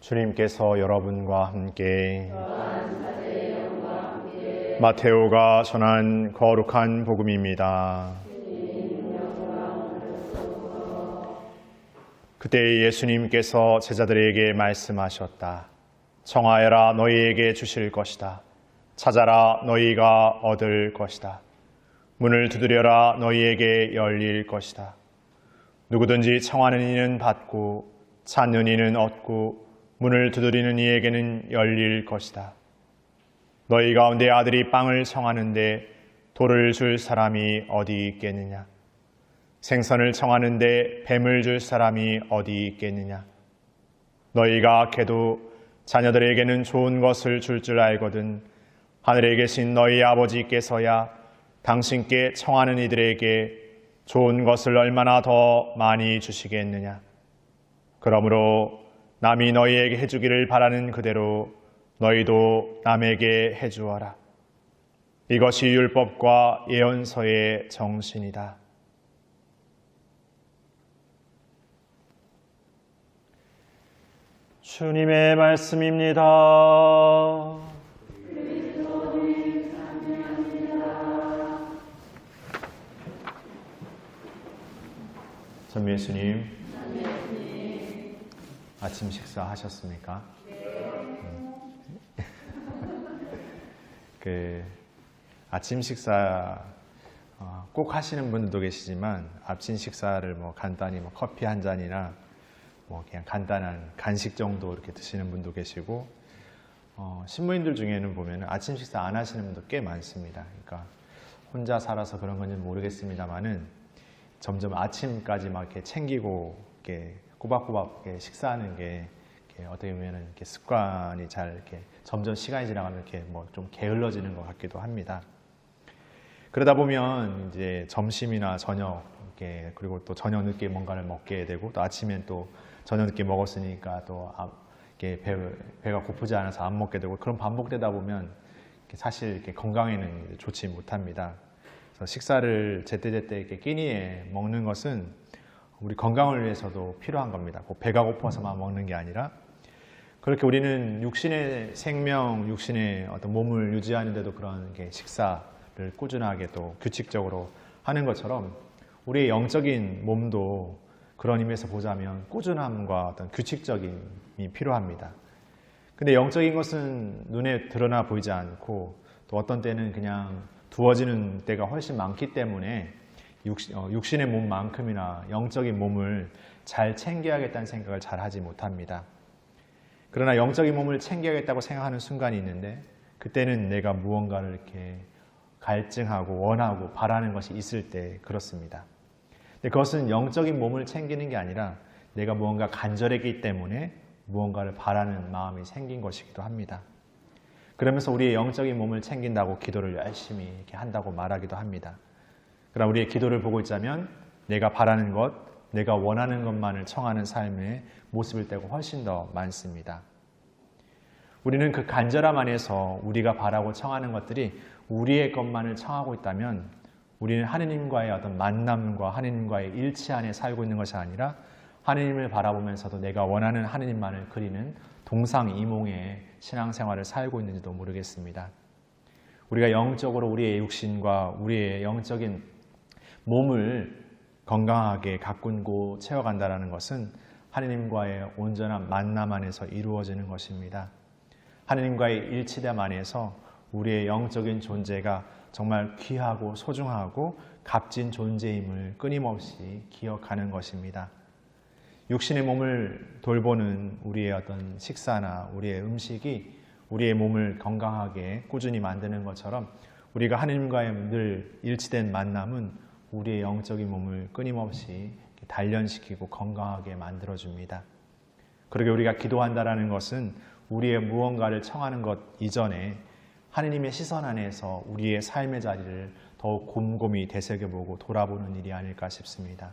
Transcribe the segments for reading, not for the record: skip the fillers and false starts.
주님께서 여러분과 함께 마테오가 전한 거룩한 복음입니다. 그때 예수님께서 제자들에게 말씀하셨다. 청하여라, 너희에게 주실 것이다. 찾아라, 너희가 얻을 것이다. 문을 두드려라, 너희에게 열릴 것이다. 누구든지 청하는 이는 받고 찾는 이는 얻고 문을 두드리는 이에게는 열릴 것이다. 너희 가운데 아들이 빵을 청하는데 돌을 줄 사람이 어디 있겠느냐? 생선을 청하는데 뱀을 줄 사람이 어디 있겠느냐? 너희가 악해도 자녀들에게는 좋은 것을 줄 알거든 하늘에 계신 너희 아버지께서야 당신께 청하는 이들에게 좋은 것을 얼마나 더 많이 주시겠느냐? 그러므로 남이 너희에게 해주기를 바라는 그대로 너희도 남에게 해주어라. 이것이 율법과 예언서의 정신이다. 주님의 말씀입니다. 전 예수님, 아침 식사 하셨습니까? 아침 식사 꼭 하시는 분들도 계시지만 아침 식사를 간단히 커피 한 잔이나 그냥 간단한 간식 정도 이렇게 드시는 분도 계시고 신부님들 중에는 보면 아침 식사 안 하시는 분도 꽤 많습니다. 그러니까 혼자 살아서 그런 건지는 모르겠습니다만은 점점 아침까지 막 이렇게 챙기고 이렇게 꼬박꼬박 이렇게 식사하는 게 이렇게 어떻게 보면 이렇게 습관이 잘 이렇게 점점 시간이 지나가면 이렇게 좀 게을러지는 것 같기도 합니다. 그러다 보면 이제 점심이나 저녁 이렇게 그리고 또 저녁 늦게 뭔가를 먹게 되고 또 아침엔 또 저녁 늦게 먹었으니까 또 이렇게 배가 고프지 않아서 안 먹게 되고 그런 반복되다 보면 사실 이렇게 건강에는 좋지 못합니다. 그래서 식사를 제때제때 이렇게 끼니에 먹는 것은 우리 건강을 위해서도 필요한 겁니다. 배가 고파서만 먹는 게 아니라 그렇게 우리는 육신의 생명, 육신의 어떤 몸을 유지하는데도 그런 식사를 꾸준하게 또 규칙적으로 하는 것처럼 우리의 영적인 몸도 그런 의미에서 보자면 꾸준함과 어떤 규칙적임이 필요합니다. 근데 영적인 것은 눈에 드러나 보이지 않고 또 어떤 때는 그냥 두어지는 때가 훨씬 많기 때문에 육신의 몸만큼이나 영적인 몸을 잘 챙겨야겠다는 생각을 잘 하지 못합니다. 그러나 영적인 몸을 챙겨야겠다고 생각하는 순간이 있는데 그때는 내가 무언가를 이렇게 갈증하고 원하고 바라는 것이 있을 때 그렇습니다. 근데 그것은 영적인 몸을 챙기는 게 아니라 내가 무언가 간절했기 때문에 무언가를 바라는 마음이 생긴 것이기도 합니다. 그러면서 우리의 영적인 몸을 챙긴다고 기도를 열심히 이렇게 한다고 말하기도 합니다. 그러나 우리의 기도를 보고 있자면 내가 바라는 것, 내가 원하는 것만을 청하는 삶의 모습일 때가 훨씬 더 많습니다. 우리는 그 간절함 안에서 우리가 바라고 청하는 것들이 우리의 것만을 청하고 있다면 우리는 하느님과의 어떤 만남과 하느님과의 일치 안에 살고 있는 것이 아니라 하느님을 바라보면서도 내가 원하는 하느님만을 그리는 동상이몽의 신앙생활을 살고 있는지도 모르겠습니다. 우리가 영적으로 우리의 육신과 우리의 영적인 몸을 건강하게 가꾸고 채워간다는 것은 하느님과의 온전한 만남 안에서 이루어지는 것입니다. 하느님과의 일치됨 안에서 우리의 영적인 존재가 정말 귀하고 소중하고 값진 존재임을 끊임없이 기억하는 것입니다. 육신의 몸을 돌보는 우리의 어떤 식사나 우리의 음식이 우리의 몸을 건강하게 꾸준히 만드는 것처럼 우리가 하느님과의 늘 일치된 만남은 우리의 영적인 몸을 끊임없이 단련시키고 건강하게 만들어줍니다. 그러게 우리가 기도한다는 것은 우리의 무언가를 청하는 것 이전에 하느님의 시선 안에서 우리의 삶의 자리를 더욱 곰곰이 되새겨보고 돌아보는 일이 아닐까 싶습니다.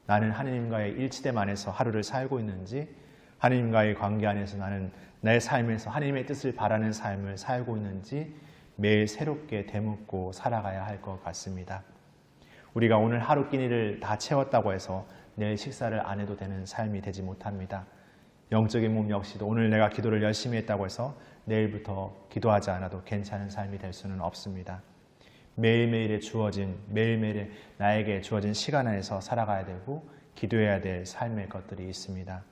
나는 하느님과의 일치됨 안에서 하루를 살고 있는지, 하느님과의 관계 안에서 나는 내 삶에서 하느님의 뜻을 바라는 삶을 살고 있는지 매일 새롭게 되묻고 살아가야 할 것 같습니다. 우리가 오늘 하루 끼니를 다 채웠다고 해서 내일 식사를 안 해도 되는 삶이 되지 못합니다. 영적인 몸 역시도 오늘 내가 기도를 열심히 했다고 해서 내일부터 기도하지 않아도 괜찮은 삶이 될 수는 없습니다. 매일매일에 나에게 주어진 시간 안에서 살아가야 되고 기도해야 될 삶의 것들이 있습니다.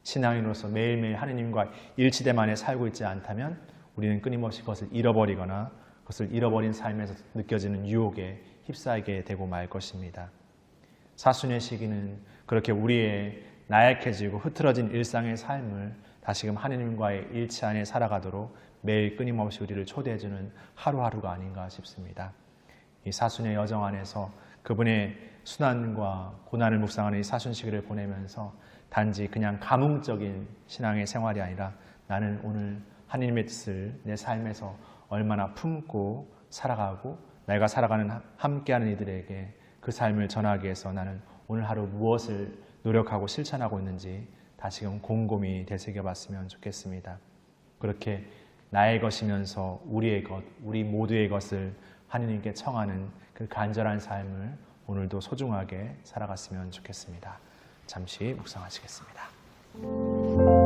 신앙인으로서 매일매일 하느님과 일치됨 안에 살고 있지 않다면 우리는 끊임없이 그것을 잃어버리거나 그것을 잃어버린 삶에서 느껴지는 유혹에 휩싸이게 되고 말 것입니다. 사순의 시기는 그렇게 우리의 나약해지고 흐트러진 일상의 삶을 다시금 하느님과의 일치 안에 살아가도록 매일 끊임없이 우리를 초대해주는 하루하루가 아닌가 싶습니다. 이 사순의 여정 안에서 그분의 순환과 고난을 묵상하는 이 사순 시기를 보내면서 단지 그냥 감흥적인 신앙의 생활이 아니라 나는 오늘 하느님의 뜻을 내 삶에서 얼마나 품고 살아가고 내가 살아가는 함께하는 이들에게 그 삶을 전하기 위해서 나는 오늘 하루 무엇을 노력하고 실천하고 있는지 다시금 곰곰이 되새겨봤으면 좋겠습니다. 그렇게 나의 것이면서 우리의 것, 우리 모두의 것을 하느님께 청하는 그 간절한 삶을 오늘도 소중하게 살아갔으면 좋겠습니다. 잠시 묵상하시겠습니다.